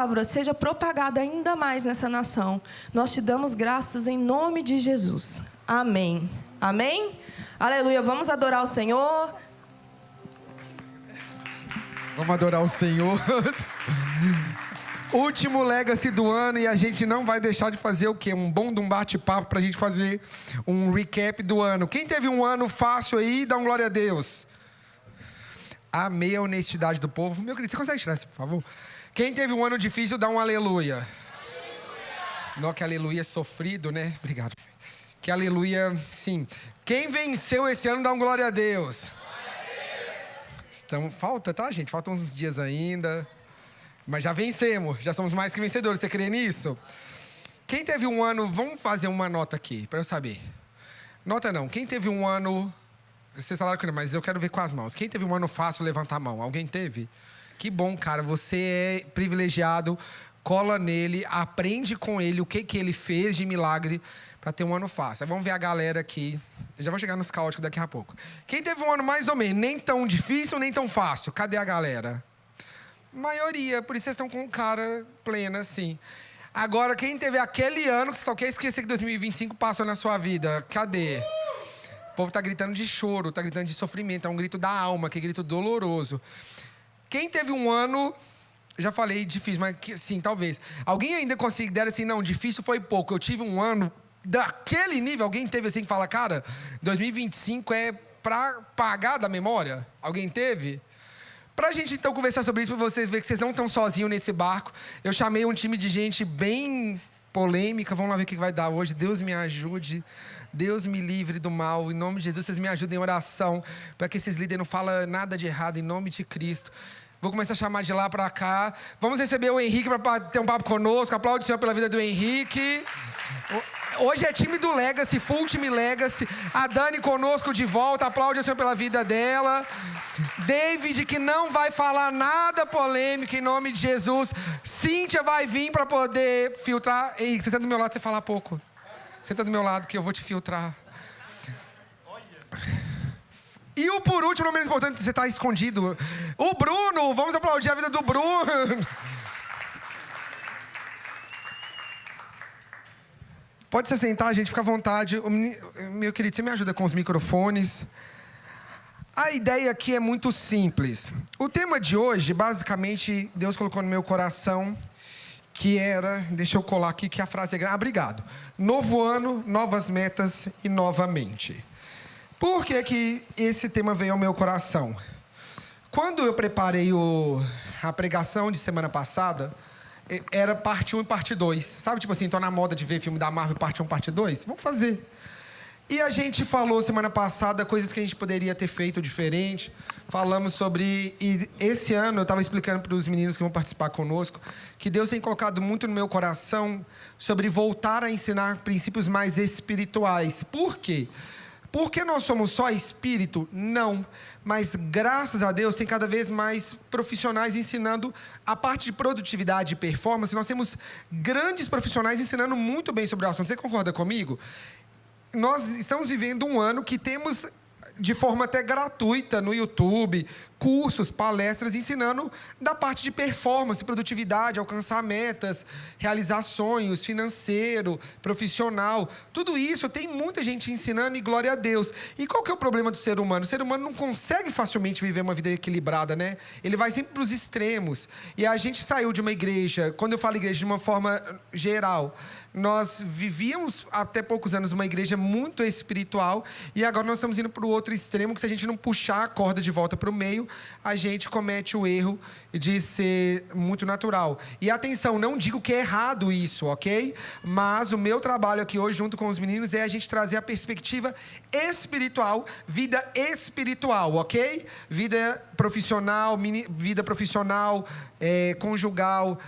palavra seja propagada ainda mais nessa nação. Nós te damos graças em nome de Jesus. Amém. Amém? Aleluia. Vamos adorar o Senhor. Vamos adorar o Senhor. Último Legacy do ano e a gente não vai deixar de fazer o quê? Um bom bate-papo pra gente fazer um recap do ano. Quem teve um ano fácil aí, dá um glória a Deus. Amei a honestidade do povo. Meu querido, você consegue tirar isso, por favor? Quem teve um ano difícil, dá um aleluia. Aleluia. Não, que aleluia é sofrido, né? Obrigado. Que aleluia, sim. Quem venceu esse ano, dá um glória a Deus. Falta, tá, gente? Faltam uns dias ainda. Mas já vencemos. Já somos mais que vencedores. Você crê nisso? Quem teve um ano... Vamos fazer uma nota aqui, para eu saber. Nota não. Quem teve um ano... Vocês falaram que não, mas eu quero ver com as mãos. Quem teve um ano fácil, levanta a mão. Alguém teve? Que bom, cara. Você é privilegiado. Cola nele. Aprende com ele o que ele fez de milagre para ter um ano fácil. Vamos ver a galera aqui. Eu já vou chegar nos caóticos daqui a pouco. Quem teve um ano mais ou menos, nem tão difícil, nem tão fácil? Cadê a galera? Maioria, por isso vocês estão com cara plena, assim. Agora, quem teve aquele ano que só quer esquecer que 2025 passou na sua vida? Cadê? O povo tá gritando de choro, tá gritando de sofrimento. É um grito da alma, que é grito doloroso. Quem teve um ano... Já falei difícil, mas sim, talvez. Alguém ainda considera assim, não, difícil foi pouco. Eu tive um ano... Daquele nível, alguém teve assim que fala, cara, 2025 é pra pagar da memória? Alguém teve? Pra gente então conversar sobre isso, pra vocês verem que vocês não estão sozinhos nesse barco, eu chamei um time de gente bem polêmica. Vamos lá ver o que vai dar hoje. Deus me ajude, Deus me livre do mal. Em nome de Jesus, vocês me ajudem em oração, para que esses líderes não falem nada de errado, em nome de Cristo. Vou começar a chamar de lá pra cá. Vamos receber o Henrique para ter um papo conosco. Aplaude o Senhor pela vida do Henrique. Hoje é time do Legacy, full time Legacy. A Dani conosco de volta, aplaude o Senhor pela vida dela. David, que não vai falar nada polêmico em nome de Jesus. Cíntia vai vir para poder filtrar. Ei, você senta do meu lado, você fala pouco. Senta do meu lado que eu vou te filtrar. E o por último, não menos importante, você está escondido. O Bruno, vamos aplaudir a vida do Bruno. Pode se sentar, gente, fica à vontade. Meu querido, você me ajuda com os microfones. A ideia aqui é muito simples. O tema de hoje, basicamente, Deus colocou no meu coração, que era... Deixa eu colar aqui, que a frase é grande. Obrigado. Novo ano, novas metas e novamente. Por que esse tema veio ao meu coração? Quando eu preparei a pregação de semana passada... Era parte 1 e parte 2. Sabe, tipo assim, tô na moda de ver filme da Marvel, parte 1, parte 2? Vamos fazer. E a gente falou semana passada coisas que a gente poderia ter feito diferente. Falamos sobre... E esse ano eu estava explicando para os meninos que vão participar conosco que Deus tem colocado muito no meu coração sobre voltar a ensinar princípios mais espirituais. Por quê? Porque nós somos só espírito? Não. Mas, graças a Deus, tem cada vez mais profissionais ensinando a parte de produtividade e performance. Nós temos grandes profissionais ensinando muito bem sobre o assunto. Você concorda comigo? Nós estamos vivendo um ano que temos, de forma até gratuita, no YouTube, cursos, palestras, ensinando da parte de performance, produtividade, alcançar metas, realizar sonhos, financeiro, profissional. Tudo isso tem muita gente ensinando e glória a Deus. E qual que é o problema do ser humano? O ser humano não consegue facilmente viver uma vida equilibrada, né? Ele vai sempre para os extremos. E a gente saiu de uma igreja, quando eu falo igreja de uma forma geral, nós vivíamos até poucos anos uma igreja muito espiritual e agora nós estamos indo para o outro extremo, que se a gente não puxar a corda de volta para o meio, a gente comete o erro de ser muito natural. E atenção, não digo que é errado isso, ok? Mas o meu trabalho aqui hoje, junto com os meninos, é a gente trazer a perspectiva espiritual, vida espiritual, ok? Vida profissional, conjugal,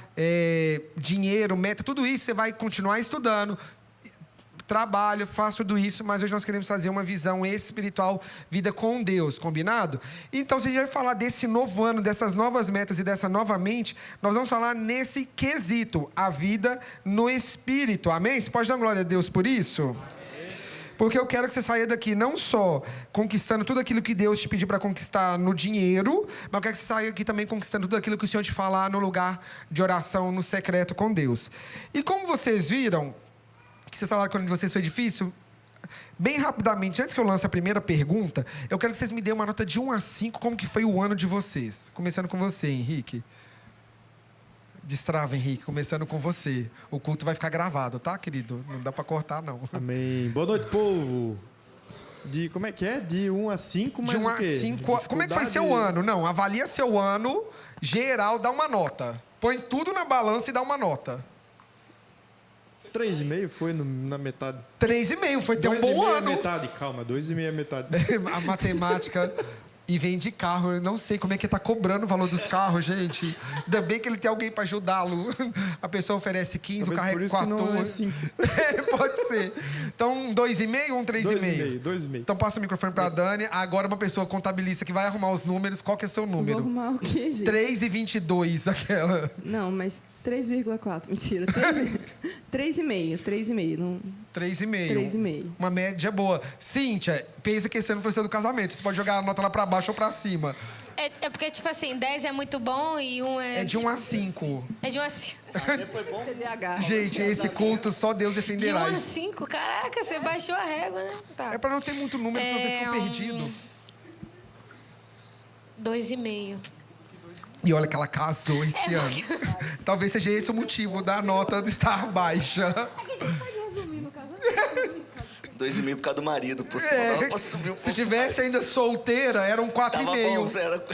dinheiro, meta, tudo isso você vai continuar estudando. Trabalho, faço tudo isso, mas hoje nós queremos trazer uma visão espiritual, vida com Deus, combinado? Então, se a gente vai falar desse novo ano, dessas novas metas e dessa nova mente, nós vamos falar nesse quesito, a vida no Espírito, amém? Você pode dar glória a Deus por isso? Amém. Porque eu quero que você saia daqui não só conquistando tudo aquilo que Deus te pediu para conquistar no dinheiro, mas eu quero que você saia aqui também conquistando tudo aquilo que o Senhor te falar no lugar de oração, no secreto com Deus. E como vocês viram, que vocês falaram que quando vocês foi difícil, bem rapidamente, antes que eu lance a primeira pergunta, eu quero que vocês me deem uma nota de 1 a 5, como que foi o ano de vocês. Começando com você, Henrique. Destrava, Henrique, começando com você. O culto vai ficar gravado, tá, querido? Não dá para cortar, não. Amém. Boa noite, povo. Como é que é? De 1 a 5, mas De 1 a o quê? 5. Como é que foi seu ano? Não, avalia seu ano geral, dá uma nota. Põe tudo na balança e dá uma nota. 3,5 foi na metade. 3,5, foi ter um bom ano. 2,5 é metade, calma, 2,5 é metade. A matemática. E vende carro. Eu não sei como é que ele tá cobrando o valor dos carros, gente. Ainda bem que ele tem alguém para ajudá-lo. A pessoa oferece 15, talvez o carro é 14. Por isso que não é 5. Pode ser. Então, 2,5 ou um 3,5? 2,5. Então, passa o microfone para a Dani. Agora, uma pessoa contabilista que vai arrumar os números. Qual que é seu número? Vou arrumar o quê, gente? 3,22, aquela. Não, mas 3,4. Mentira. 3,5. 3,5. Não... 3,5. 3,5. Uma média boa. Cíntia, pensa que esse ano foi seu do casamento. Você pode jogar a nota lá pra baixo ou pra cima. É porque, tipo assim, 10 é muito bom e 1 é... É de 1 a 5. É de 1 a 5. Foi bom? TDAH. Gente, esse culto só Deus De 1 defenderá. a 5? Caraca, você baixou a régua, né? Tá. É pra não ter muito número, senão vocês ficam perdidos. 2,5. E olha que ela casou esse ano. Talvez seja esse o motivo da nota estar baixa. 2,5 por causa do marido, por cima dava pra subir um pouco. Se tivesse ainda solteira, era um Tava bom, 4,5. era...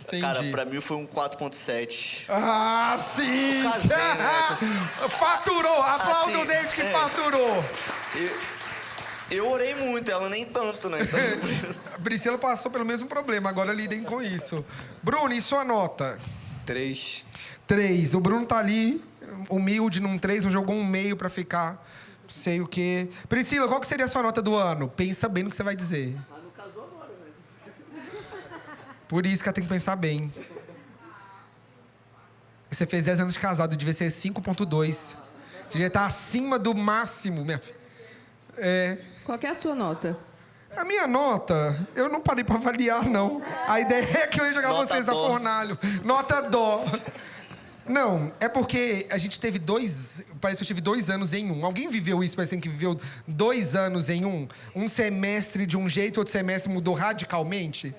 Entendi. Cara, pra mim foi um 4,7. Ah, sim! casei, né? Faturou! Aplauda o Assim, David que faturou! Eu orei muito, ela nem tanto, né? Então, A Priscila passou pelo mesmo problema, agora lidem com isso. Bruno, e sua nota? 3. 3. O Bruno tá ali, humilde, num 3, não jogou um meio pra ficar, sei o quê. Priscila, qual que seria a sua nota do ano? Pensa bem no que você vai dizer. Ah, não casou agora, né? Por isso que ela tem que pensar bem. Você fez 10 anos de casado, devia ser 5,2. Devia estar acima do máximo, minha filha. Qual que é a sua nota? A minha nota, eu não parei pra avaliar, não. A ideia é que eu ia jogar Nota vocês a dó. fornalho. Nota dó. Não, é porque a gente teve parece que eu tive 2 anos em um. Alguém viveu isso, parecendo que viveu 2 anos em um? Um semestre de um jeito, outro semestre mudou radicalmente?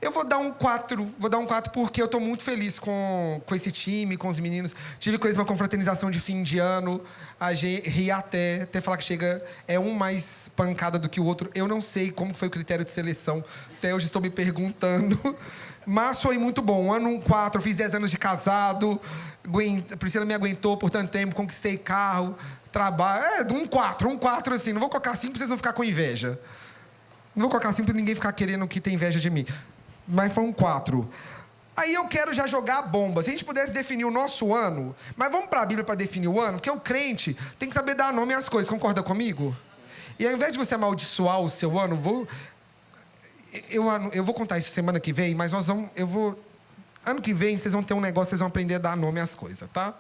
Eu vou dar um 4. Vou dar um 4 porque eu tô muito feliz com esse time, com os meninos. Tive com eles uma confraternização de fim de ano. A gente ri até falar que chega... É um mais pancada do que o outro. Eu não sei como que foi o critério de seleção. Até hoje estou me perguntando. Mas foi muito bom. Ano 4, eu fiz 10 anos de casado. A Priscila me aguentou por tanto tempo. Conquistei carro, trabalho. Um 4 assim. Não vou colocar 5 pra vocês não ficar com inveja. Não vou colocar 5 pra ninguém ficar querendo que tem inveja de mim. Mas foi um 4. Aí eu quero já jogar a bomba. Se a gente pudesse definir o nosso ano... Mas vamos para a Bíblia para definir o ano? Porque o crente tem que saber dar nome às coisas. Concorda comigo? E ao invés de você amaldiçoar o seu ano, eu vou contar isso semana que vem, mas ano que vem vocês vão ter um negócio, vocês vão aprender a dar nome às coisas, tá?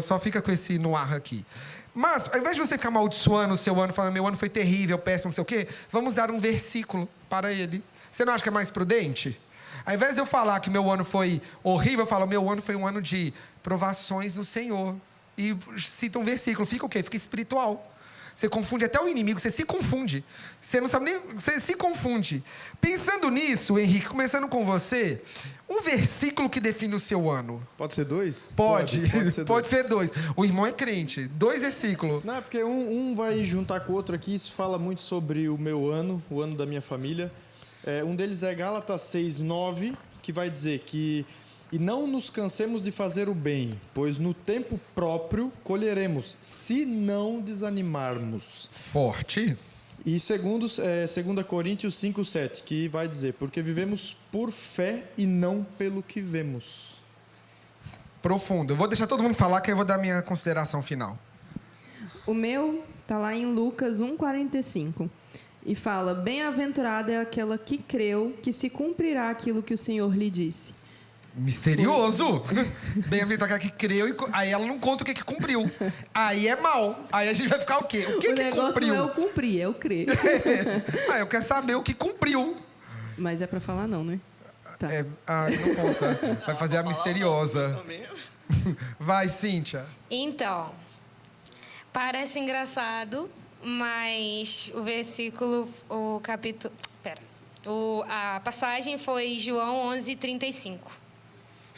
Só fica com esse no ar aqui. Mas, ao invés de você ficar amaldiçoando o seu ano, falando, meu ano foi terrível, péssimo, não sei o quê, vamos dar um versículo para ele. Você não acha que é mais prudente? Ao invés de eu falar que meu ano foi horrível, eu falo, meu ano foi um ano de provações no Senhor. E cita um versículo. Fica o quê? Fica espiritual. Você confunde até o inimigo, você se confunde. Você não sabe nem... Você se confunde. Pensando nisso, Henrique, começando com você, um versículo que define o seu ano. Pode ser 2? Pode Pode ser 2. ser 2. O irmão é crente. 2 versículos. Não, é porque um vai juntar com o outro aqui. Isso fala muito sobre o meu ano, o ano da minha família. Um deles é Gálatas 6:9, que vai dizer que... E não nos cansemos de fazer o bem, pois no tempo próprio colheremos, se não desanimarmos. Forte. E segundo 2 Coríntios 5:7, que vai dizer, porque vivemos por fé e não pelo que vemos. Profundo. Eu vou deixar todo mundo falar, que eu vou dar minha consideração final. O meu tá lá em Lucas 1,45. E fala, bem-aventurada é aquela que creu que se cumprirá aquilo que o Senhor lhe disse. Misterioso. Bem-aventurado aquele que creu e aí ela não conta o que cumpriu. Aí é mal. Aí a gente vai ficar o quê? O que O negócio cumpriu? não é o cumprir, é o crer. Eu quero saber o que cumpriu. Mas é pra falar não, né? Tá. Não conta. Vai fazer a misteriosa. Vai, Cíntia. Então, parece engraçado, mas o versículo, o capítulo... a passagem foi João 11:35.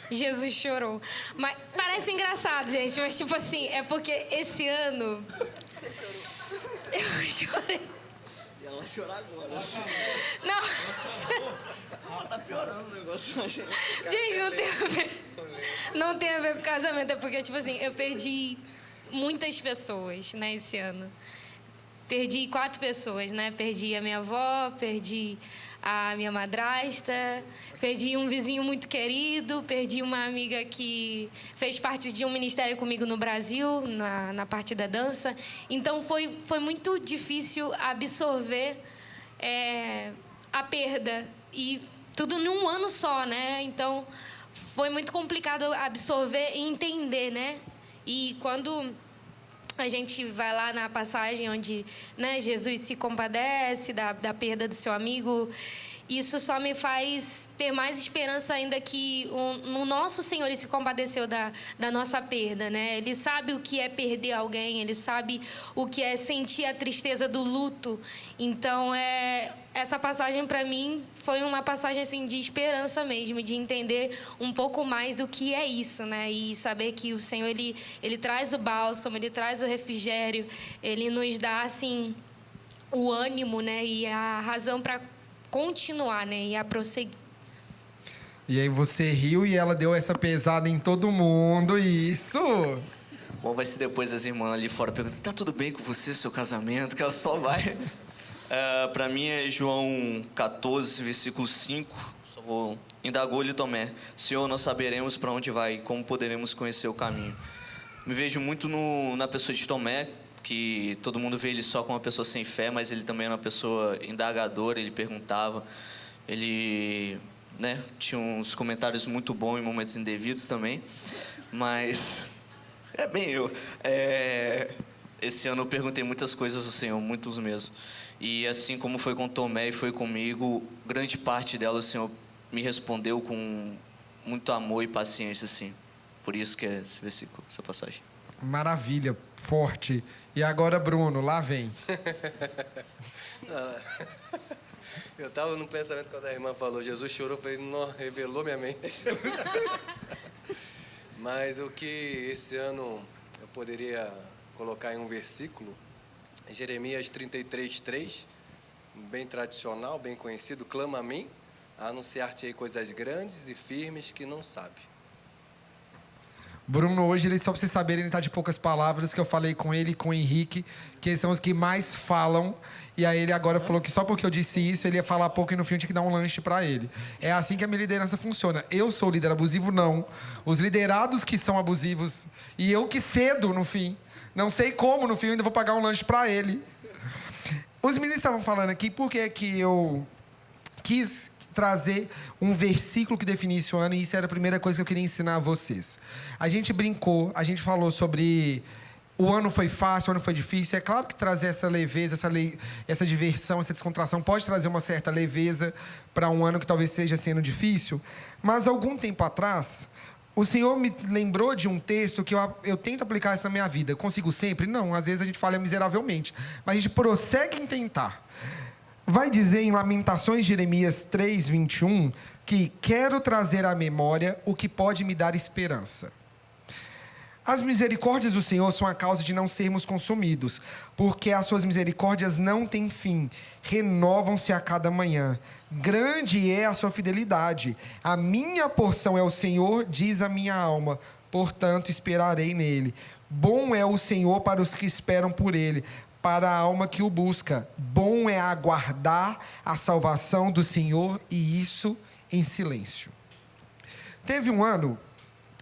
Jesus chorou. Mas parece engraçado, gente, mas tipo assim, é porque esse ano eu chorei. E ela vai chorar agora. Não. Tá piorando o negócio. Gente, não tem a ver. Não tem a ver com casamento, é porque, tipo assim, eu perdi muitas pessoas, né, esse ano. Perdi 4 pessoas, né? Perdi a minha avó, perdi a minha madrasta, perdi um vizinho muito querido, perdi uma amiga que fez parte de um ministério comigo no Brasil, na parte da dança. Então, foi muito difícil absorver a perda. E tudo num ano só, né? Então, foi muito complicado absorver e entender, né? E quando a gente vai lá na passagem onde, né, Jesus se compadece da perda do seu amigo, isso só me faz ter mais esperança ainda que o nosso Senhor ele se compadeceu da nossa perda, né? Ele sabe o que é perder alguém, ele sabe o que é sentir a tristeza do luto. Então, essa passagem para mim foi uma passagem assim de esperança mesmo, de entender um pouco mais do que é isso, né? E saber que o Senhor ele traz o bálsamo, ele traz o refrigério, ele nos dá assim o ânimo, né? E a razão para continuar, né? E a prosseguir. E aí você riu e ela deu essa pesada em todo mundo, isso! Bom, vai ser depois as irmãs ali fora perguntando: tá tudo bem com você, seu casamento? Que ela só vai. Para mim é João 14, versículo 5. Só vou indagou-lhe Tomé: Senhor, nós saberemos para onde vai, como poderemos conhecer o caminho. Me vejo muito na pessoa de Tomé, que todo mundo vê ele só como uma pessoa sem fé, mas ele também era uma pessoa indagadora, ele perguntava, ele, né, tinha uns comentários muito bons em momentos indevidos também, mas é bem eu. Esse ano eu perguntei muitas coisas ao Senhor, muitos mesmo, e assim como foi com Tomé e foi comigo, grande parte dela o Senhor me respondeu com muito amor e paciência, assim. Por isso que é esse versículo, essa passagem. Maravilha, forte. E agora, Bruno, lá vem. Eu estava no pensamento quando a irmã falou, Jesus chorou, eu falei, não, revelou minha mente. Mas o que esse ano eu poderia colocar em um versículo, Jeremias 33:3, bem tradicional, bem conhecido, clama a mim, a anunciar-te-ei coisas grandes e firmes que não sabe. Bruno, hoje, só pra vocês saberem, ele tá de poucas palavras, que eu falei com ele e com o Henrique, que eles são os que mais falam. E aí ele agora falou que só porque eu disse isso, ele ia falar pouco e no fim eu tinha que dar um lanche para ele. É assim que a minha liderança funciona. Eu sou o líder abusivo? Não. Os liderados que são abusivos. E eu que cedo, no fim. Não sei como, no fim, eu ainda vou pagar um lanche para ele. Os meninos estavam falando aqui por que eu quis trazer um versículo que definisse o ano, e isso era a primeira coisa que eu queria ensinar a vocês. A gente brincou, a gente falou sobre o ano foi fácil, o ano foi difícil. É claro que trazer essa leveza, essa diversão, essa descontração pode trazer uma certa leveza para um ano que talvez seja sendo difícil, mas algum tempo atrás, o Senhor me lembrou de um texto que eu tento aplicar isso na minha vida. Consigo sempre? Não, às vezes a gente falha miseravelmente, mas a gente prossegue em tentar. Vai dizer em Lamentações de Jeremias 3:21 que quero trazer à memória o que pode me dar esperança. As misericórdias do Senhor são a causa de não sermos consumidos, porque as suas misericórdias não têm fim, renovam-se a cada manhã. Grande é a sua fidelidade. A minha porção é o Senhor, diz a minha alma, portanto esperarei nele. Bom é o Senhor para os que esperam por ele, para a alma que o busca. Bom é aguardar a salvação do Senhor, e isso em silêncio. Teve um ano,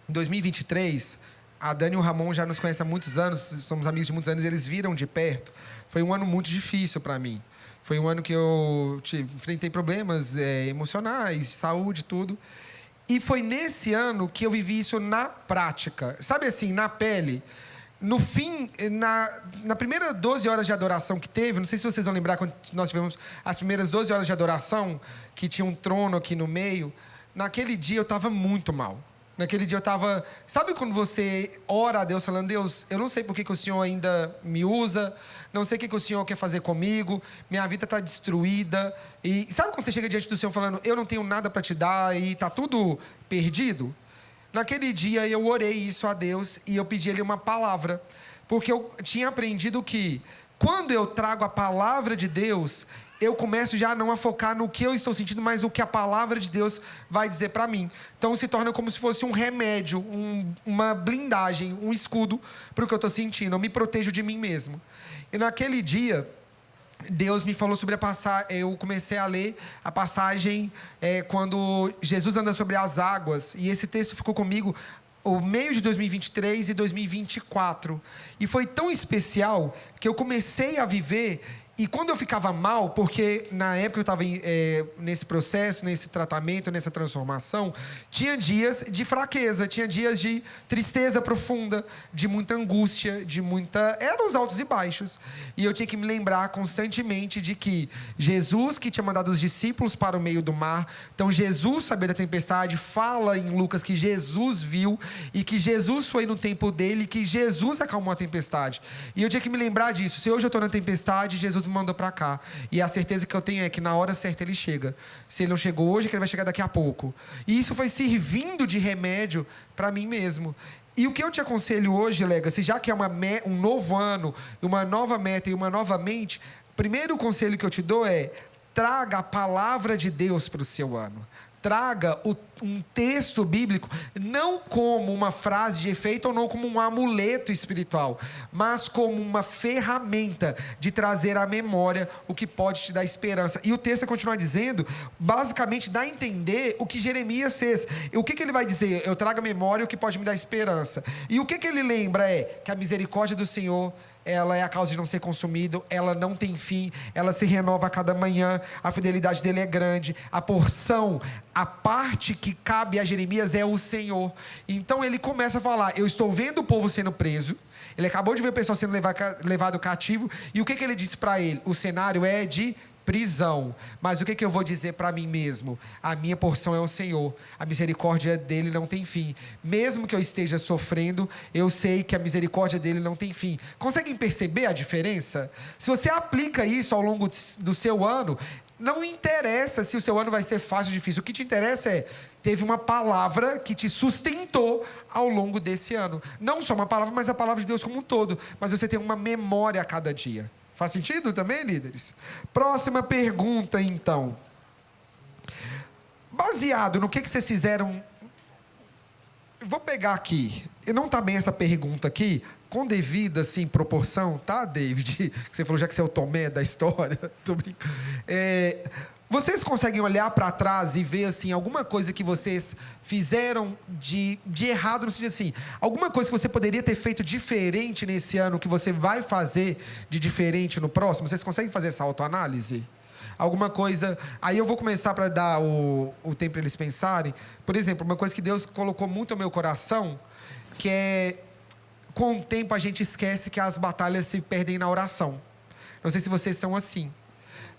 em 2023, a Dani e o Ramon já nos conhecem há muitos anos, somos amigos de muitos anos, eles viram de perto. Foi um ano muito difícil para mim. Foi um ano que eu enfrentei problemas emocionais, de saúde, tudo. E foi nesse ano que eu vivi isso na prática. Sabe assim, na pele. No fim, na primeira 12 horas de adoração que teve, não sei se vocês vão lembrar quando nós tivemos as primeiras 12 horas de adoração, que tinha um trono aqui no meio, naquele dia eu estava muito mal. Naquele dia eu estava... Sabe quando você ora a Deus falando, Deus, eu não sei por que o Senhor ainda me usa, não sei o que o Senhor quer fazer comigo, minha vida está destruída. E sabe quando você chega diante do Senhor falando, eu não tenho nada para te dar e está tudo perdido? Naquele dia eu orei isso a Deus e eu pedi a Ele uma palavra. Porque eu tinha aprendido que quando eu trago a palavra de Deus, eu começo já não a focar no que eu estou sentindo, mas no que a palavra de Deus vai dizer para mim. Então se torna como se fosse um remédio, uma blindagem, um escudo para o que eu estou sentindo. Eu me protejo de mim mesmo. E naquele dia, Deus me falou sobre a passagem. Eu comecei a ler a passagem quando Jesus anda sobre as águas. E esse texto ficou comigo o meio de 2023 e 2024. E foi tão especial que eu comecei a viver. E quando eu ficava mal, porque na época eu estava nesse processo, nesse tratamento, nessa transformação, tinha dias de fraqueza, tinha dias de tristeza profunda, de muita angústia, eram os altos e baixos. E eu tinha que me lembrar constantemente de que Jesus que tinha mandado os discípulos para o meio do mar, então Jesus sabia da tempestade, fala em Lucas que Jesus viu e que Jesus foi no tempo dele, que Jesus acalmou a tempestade. E eu tinha que me lembrar disso. Se hoje eu estou na tempestade, Jesus me mandou para cá. E a certeza que eu tenho é que na hora certa ele chega. Se ele não chegou hoje, é que ele vai chegar daqui a pouco. E isso foi servindo de remédio para mim mesmo. E o que eu te aconselho hoje, Legacy, já que é um novo ano, uma nova meta e uma nova mente, primeiro conselho que eu te dou é: traga a palavra de Deus para o seu ano. Traga um texto bíblico, não como uma frase de efeito ou não como um amuleto espiritual, mas como uma ferramenta de trazer à memória o que pode te dar esperança. E o texto continua dizendo, basicamente dá a entender o que Jeremias fez. O que ele vai dizer? Eu trago à memória o que pode me dar esperança. E o que ele lembra é que a misericórdia do Senhor, ela é a causa de não ser consumido, ela não tem fim, ela se renova a cada manhã, a fidelidade dele é grande, a porção, a parte que cabe a Jeremias é o Senhor. Então ele começa a falar, eu estou vendo o povo sendo preso, ele acabou de ver o pessoal sendo levado cativo, e o que ele disse para ele? O cenário é de prisão, mas o que eu vou dizer para mim mesmo? A minha porção é o Senhor, a misericórdia dele não tem fim. Mesmo que eu esteja sofrendo, eu sei que a misericórdia dele não tem fim. Conseguem perceber a diferença? Se você aplica isso ao longo do seu ano, não interessa se o seu ano vai ser fácil ou difícil. O que te interessa é, teve uma palavra que te sustentou ao longo desse ano. Não só uma palavra, mas a palavra de Deus como um todo. Mas você tem uma memória a cada dia. Faz sentido também, líderes? Próxima pergunta, então. Baseado no que vocês fizeram... Vou pegar aqui. Não está bem essa pergunta aqui, com devida, assim, proporção, tá, David? Você falou já que você é o Tomé da história. Tô brincando. Vocês conseguem olhar para trás e ver, assim, alguma coisa que vocês fizeram de errado, no sentido assim, alguma coisa que você poderia ter feito diferente nesse ano, que você vai fazer de diferente no próximo? Vocês conseguem fazer essa autoanálise? Alguma coisa... Aí eu vou começar para dar o tempo para eles pensarem. Por exemplo, uma coisa que Deus colocou muito no meu coração, que é... Com o tempo a gente esquece que as batalhas se perdem na oração. Não sei se vocês são assim.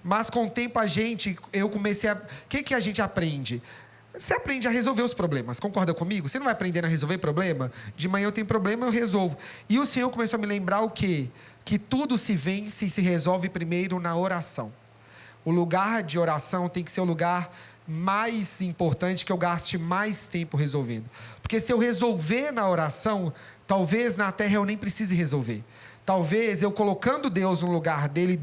Mas com o tempo eu comecei a... O que a gente aprende? Você aprende a resolver os problemas, concorda comigo? Você não vai aprendendo a resolver problema? De manhã eu tenho problema, eu resolvo. E o Senhor começou a me lembrar o quê? Que tudo se vence e se resolve primeiro na oração. O lugar de oração tem que ser o lugar mais importante, que eu gaste mais tempo resolvendo. Porque se eu resolver na oração, talvez na terra eu nem precise resolver. Talvez eu colocando Deus no lugar dele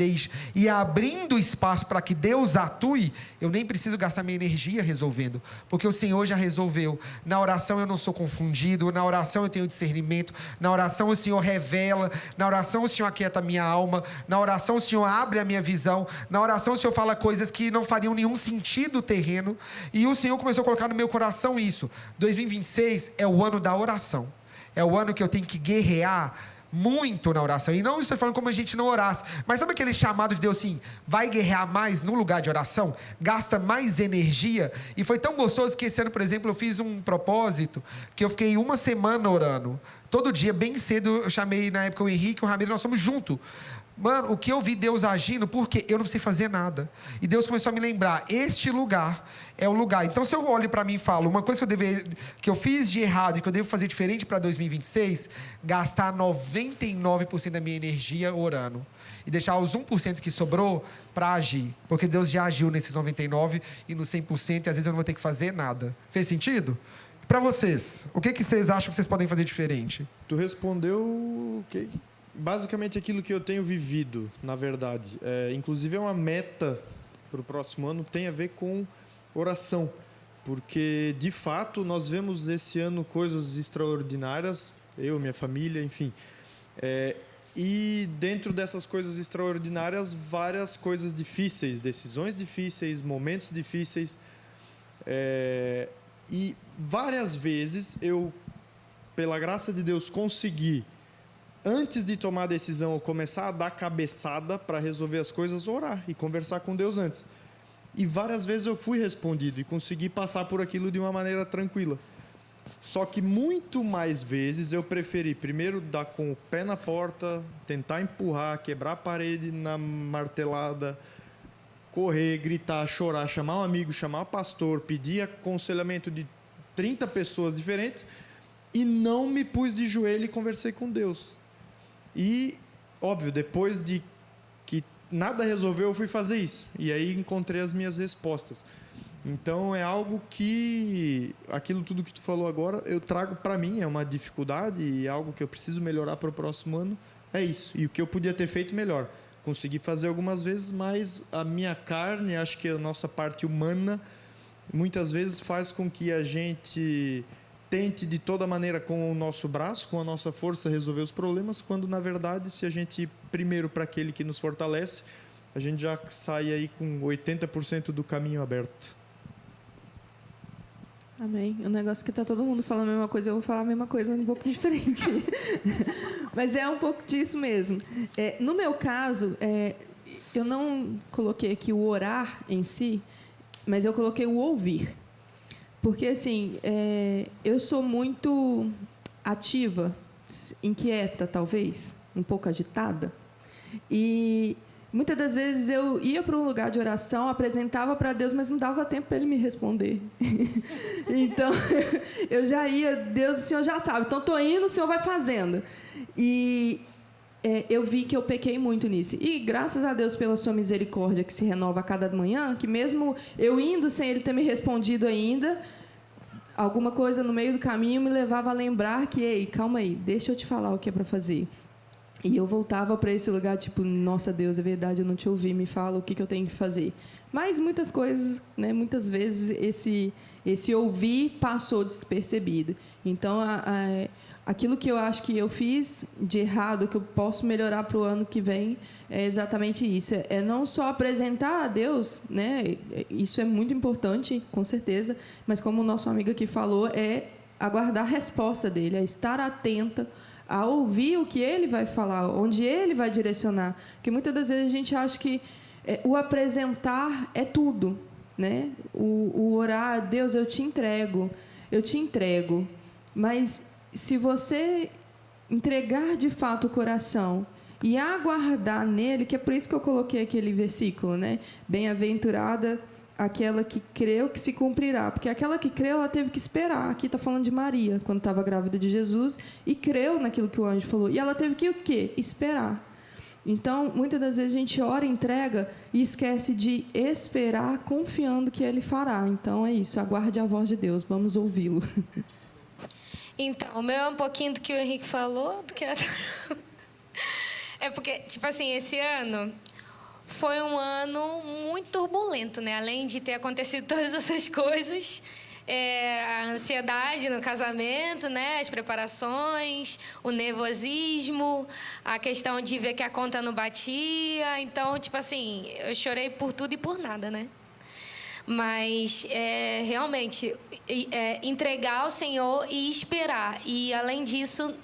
e abrindo espaço para que Deus atue, eu nem preciso gastar minha energia resolvendo, porque o Senhor já resolveu. Na oração eu não sou confundido, na oração eu tenho discernimento, na oração o Senhor revela, na oração o Senhor aquieta a minha alma, na oração o Senhor abre a minha visão, na oração o Senhor fala coisas que não fariam nenhum sentido terreno, e o Senhor começou a colocar no meu coração isso. 2026 é o ano da oração, é o ano que eu tenho que guerrear muito na oração. E não estou falando como a gente não orasse. Mas sabe aquele chamado de Deus assim, vai guerrear mais no lugar de oração? Gasta mais energia? E foi tão gostoso que esse ano, por exemplo, eu fiz um propósito que eu fiquei 1 semana orando. Todo dia, bem cedo, eu chamei na época o Henrique e o Ramiro, nós fomos juntos. Mano, o que eu vi Deus agindo, porque eu não precisei fazer nada. E Deus começou a me lembrar, este lugar é o lugar. Então, se eu olho para mim e falo, uma coisa que eu fiz de errado e que eu devo fazer diferente para 2026, gastar 99% da minha energia orando. E deixar os 1% que sobrou para agir. Porque Deus já agiu nesses 99% e no 100%, e às vezes eu não vou ter que fazer nada. Fez sentido? Para vocês, o que vocês acham que vocês podem fazer diferente? Tu respondeu basicamente aquilo que eu tenho vivido, na verdade. Inclusive é uma meta para o próximo ano, tem a ver com oração. Porque, de fato, nós vemos esse ano coisas extraordinárias, eu, minha família, enfim. E dentro dessas coisas extraordinárias, várias coisas difíceis, decisões difíceis, momentos difíceis. E várias vezes eu, pela graça de Deus, consegui, antes de tomar a decisão ou começar a dar cabeçada para resolver as coisas, orar e conversar com Deus antes. E várias vezes eu fui respondido e consegui passar por aquilo de uma maneira tranquila. Só que muito mais vezes eu preferi primeiro dar com o pé na porta, tentar empurrar, quebrar a parede na martelada, correr, gritar, chorar, chamar um amigo, chamar um pastor, pedir aconselhamento de 30 pessoas diferentes e não me pus de joelho e conversei com Deus. E, óbvio, depois de que nada resolveu, eu fui fazer isso. E aí encontrei as minhas respostas. Então, é algo que... Aquilo tudo que tu falou agora, eu trago para mim, é uma dificuldade e é algo que eu preciso melhorar para o próximo ano. É isso. E o que eu podia ter feito melhor. Consegui fazer algumas vezes, mas a minha carne, acho que a nossa parte humana, muitas vezes faz com que a gente tente de toda maneira com o nosso braço, com a nossa força resolver os problemas, quando na verdade se a gente ir primeiro para aquele que nos fortalece, a gente já sai aí com 80% do caminho aberto. Amém. O negócio que tá todo mundo falando a mesma coisa, eu vou falar a mesma coisa um pouco diferente. Mas é um pouco disso mesmo. No meu caso, eu não coloquei aqui o orar em si, mas eu coloquei o ouvir. Porque, assim, eu sou muito ativa, inquieta, talvez, um pouco agitada. E muitas das vezes eu ia para um lugar de oração, apresentava para Deus, mas não dava tempo para Ele me responder. Então, eu já ia, Deus, o Senhor já sabe. Então, estou indo, o Senhor vai fazendo. E eu vi que eu pequei muito nisso. E, graças a Deus, pela sua misericórdia, que se renova a cada manhã, que mesmo eu indo sem Ele ter me respondido ainda, alguma coisa no meio do caminho me levava a lembrar que, ei, calma aí, deixa eu te falar o que é para fazer. E eu voltava para esse lugar, tipo, nossa, Deus, é verdade, eu não te ouvi, me fala o que eu tenho que fazer. Mas muitas coisas, né, muitas vezes, esse ouvir passou despercebido. Então, aquilo que eu acho que eu fiz de errado, que eu posso melhorar para o ano que vem, é exatamente isso. É não só apresentar a Deus, né, isso é muito importante, com certeza, mas como o nosso amigo aqui falou, é aguardar a resposta dele, é estar atenta a ouvir o que ele vai falar, onde ele vai direcionar. Porque muitas das vezes a gente acha que o apresentar é tudo, né? O orar, Deus, eu te entrego. Mas se você entregar de fato o coração e aguardar nele, que é por isso que eu coloquei aquele versículo, né? Bem-aventurada aquela que creu que se cumprirá. Porque aquela que creu, ela teve que esperar. Aqui está falando de Maria, quando estava grávida de Jesus, e creu naquilo que o anjo falou. E ela teve que o quê? Esperar. Então, muitas das vezes a gente ora, entrega e esquece de esperar, confiando que Ele fará. Então, é isso. Aguarde a voz de Deus. Vamos ouvi-lo. Então, o meu é um pouquinho do que o Henrique falou, do que é porque, tipo assim, esse ano foi um ano muito turbulento, né? Além de ter acontecido todas essas coisas, a ansiedade no casamento, né? As preparações, o nervosismo, a questão de ver que a conta não batia. Então, tipo assim, eu chorei por tudo e por nada, né? Mas, realmente, entregar ao Senhor e esperar. E, além disso,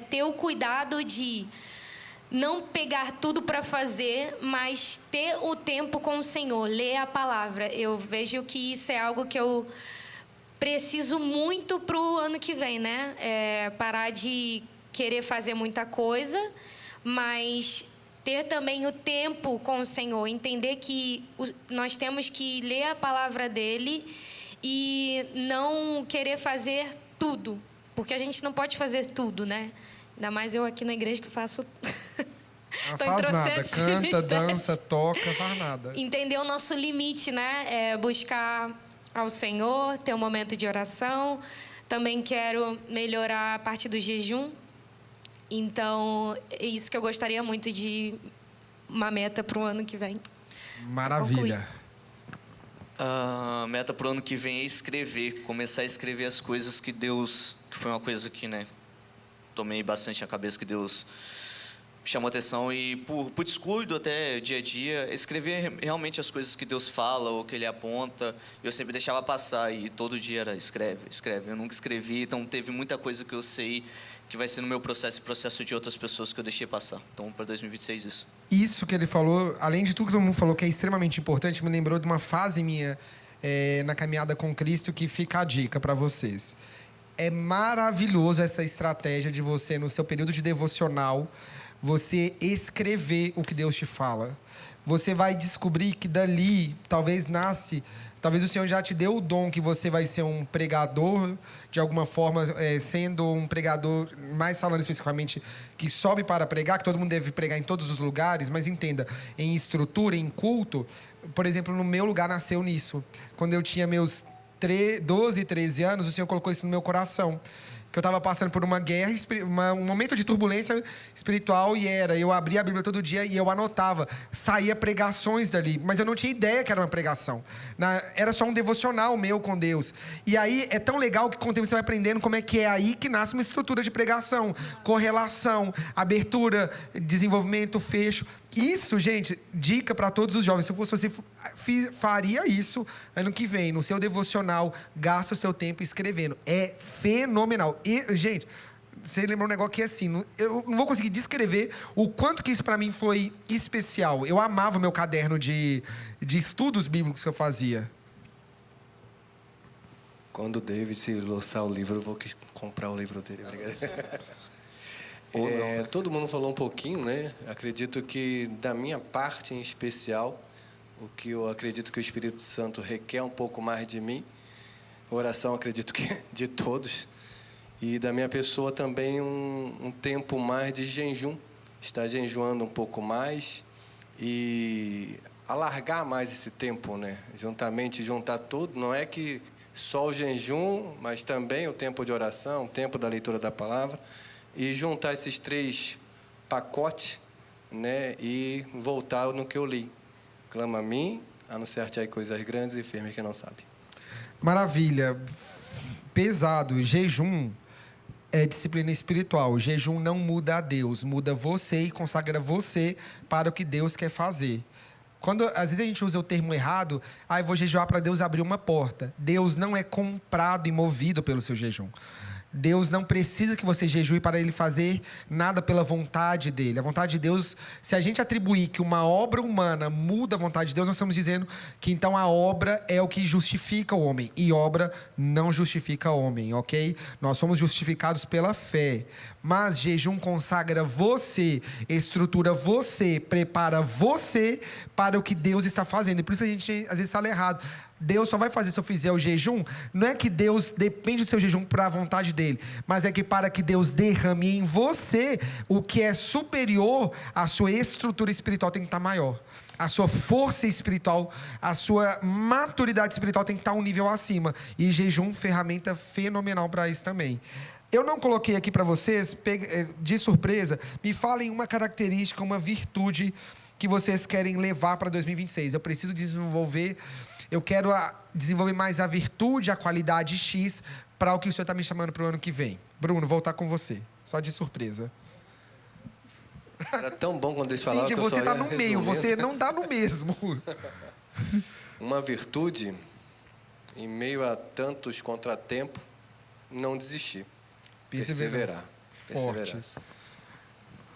ter o cuidado de não pegar tudo para fazer, mas ter o tempo com o Senhor, ler a palavra. Eu vejo que isso é algo que eu preciso muito para o ano que vem, né? Parar de querer fazer muita coisa, mas ter também o tempo com o Senhor, entender que nós temos que ler a palavra dele e não querer fazer tudo, porque a gente não pode fazer tudo, né? Ainda mais eu aqui na igreja que faço... Não faz nada, canta, dança, toca, faz nada. Entender o nosso limite, né? Buscar ao Senhor, ter um momento de oração. Também quero melhorar a parte do jejum. Então, é isso que eu gostaria muito de uma meta para o ano que vem. Maravilha. A meta para o ano que vem é escrever, começar a escrever as coisas que Deus... Que foi uma coisa que, né, tomei bastante na cabeça, que Deus chamou atenção. E por descuido até dia a dia, escrever realmente as coisas que Deus fala ou que Ele aponta. Eu sempre deixava passar e todo dia era escreve, escreve. Eu nunca escrevi, então teve muita coisa que eu sei que vai ser no meu processo e processo de outras pessoas que eu deixei passar. Então, para 2026, isso. Isso que ele falou, além de tudo que todo mundo falou, que é extremamente importante, me lembrou de uma fase minha na caminhada com Cristo, que fica a dica para vocês. É maravilhoso essa estratégia de você, no seu período de devocional, você escrever o que Deus te fala. Você vai descobrir que dali, talvez o Senhor já te deu o dom que você vai ser um pregador, de alguma forma, sendo um pregador, mais falando especificamente, que sobe para pregar, que todo mundo deve pregar em todos os lugares, mas entenda, em estrutura, em culto. Por exemplo, no meu lugar nasceu nisso. Quando eu tinha meus 12, 13 anos, o Senhor colocou isso no meu coração. Que eu estava passando por uma guerra, um momento de turbulência espiritual, e eu abria a Bíblia todo dia e eu anotava. Saía pregações dali, mas eu não tinha ideia que era uma pregação. Era só um devocional meu com Deus. E aí é tão legal que com o tempo você vai aprendendo como é que é aí que nasce uma estrutura de pregação. Correlação, abertura, desenvolvimento, fecho. Isso, gente, dica para todos os jovens. Se fosse você, faria isso ano que vem. No seu devocional, gasta o seu tempo escrevendo. É fenomenal. E, gente, você lembrou um negócio que é assim, eu não vou conseguir descrever o quanto que isso para mim foi especial. Eu amava o meu caderno de estudos bíblicos que eu fazia. Quando o David se lançar o livro, eu vou comprar o livro dele. Obrigado. Todo mundo falou um pouquinho, né? Acredito que, da minha parte em especial, o que eu acredito que o Espírito Santo requer um pouco mais de mim, oração, acredito que de todos, e da minha pessoa também um tempo mais de jejum, estar jejuando um pouco mais e alargar mais esse tempo, né? Juntar tudo, não é que só o jejum, mas também o tempo de oração, o tempo da leitura da palavra, e juntar esses 3 pacotes, né, e voltar no que eu li. Clama a mim, anunciar-te aí coisas grandes e firmes que não sabe. Maravilha. Pesado. Jejum é disciplina espiritual. O jejum não muda a Deus, muda você e consagra você para o que Deus quer fazer. Às vezes a gente usa o termo errado, eu vou jejuar para Deus abrir uma porta. Deus não é comprado e movido pelo seu jejum. Deus não precisa que você jejue para Ele fazer nada pela vontade dEle. A vontade de Deus, se a gente atribuir que uma obra humana muda a vontade de Deus, nós estamos dizendo que então a obra é o que justifica o homem. E obra não justifica o homem, ok? Nós somos justificados pela fé. Mas jejum consagra você, estrutura você, prepara você para o que Deus está fazendo. E por isso a gente às vezes fala errado. Deus só vai fazer se eu fizer o jejum. Não é que Deus depende do seu jejum para a vontade dele, mas é que para que Deus derrame em você o que é superior, a sua estrutura espiritual tem que estar maior. A sua força espiritual, a sua maturidade espiritual tem que estar um nível acima. E jejum, ferramenta fenomenal para isso também. Eu não coloquei aqui para vocês, de surpresa, me falem uma característica, uma virtude que vocês querem levar para 2026. Eu preciso desenvolver... Eu quero desenvolver mais a virtude, a qualidade X para o que o Senhor está me chamando para o ano que vem. Bruno, voltar com você. Só de surpresa. Era tão bom quando eles falavam que você está no meio, você não está no mesmo. Uma virtude, em meio a tantos contratempos, não desistir. Perseverar. Perseverança.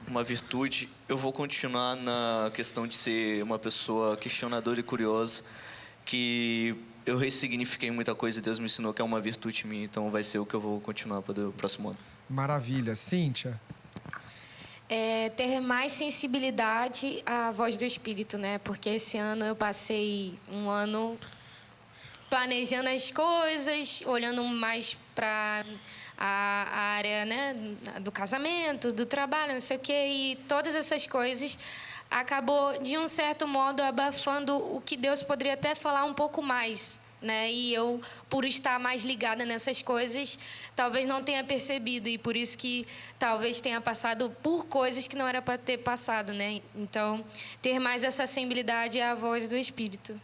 Uma virtude, eu vou continuar na questão de ser uma pessoa questionadora e curiosa, que eu ressignifiquei muita coisa e Deus me ensinou que é uma virtude minha, então vai ser o que eu vou continuar para o próximo ano. Maravilha. Cíntia? Ter mais sensibilidade à voz do Espírito, né? Porque esse ano eu passei um ano planejando as coisas, olhando mais para a área, né, do casamento, do trabalho, não sei o quê, e todas essas coisas acabou, de um certo modo, abafando o que Deus poderia até falar um pouco mais, né? E eu, por estar mais ligada nessas coisas, talvez não tenha percebido, e por isso que talvez tenha passado por coisas que não era para ter passado, né? Então, ter mais essa sensibilidade à voz do Espírito.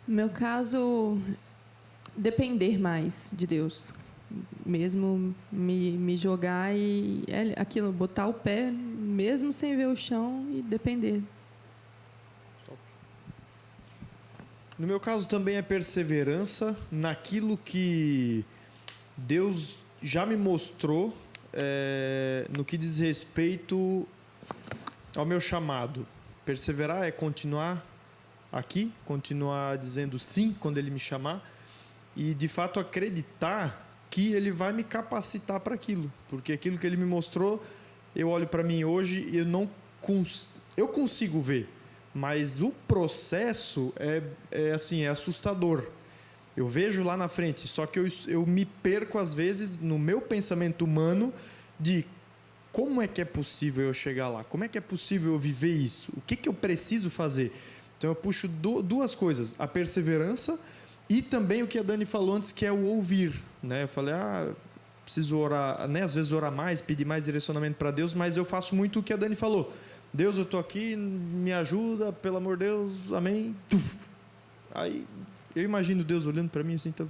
No meu caso, depender mais de Deus. Mesmo me jogar e aquilo, botar o pé, mesmo sem ver o chão, e depender. No meu caso também é perseverança naquilo que Deus já me mostrou, no que diz respeito ao meu chamado. Perseverar é continuar aqui, continuar dizendo sim quando Ele me chamar e, de fato, acreditar que Ele vai me capacitar para aquilo. Porque aquilo que Ele me mostrou, eu olho para mim hoje e eu consigo ver. Mas o processo é assustador. Eu vejo lá na frente, só que eu me perco às vezes no meu pensamento humano de como é que é possível eu chegar lá? Como é que é possível eu viver isso? O que eu preciso fazer? Então eu puxo duas coisas, a perseverança e também o que a Dani falou antes, que é o ouvir, né? Eu falei, preciso orar, né? Às vezes orar mais, pedir mais direcionamento para Deus, mas eu faço muito o que a Dani falou. Deus, eu estou aqui, me ajuda, pelo amor de Deus, amém. Aí eu imagino Deus olhando para mim assim, então,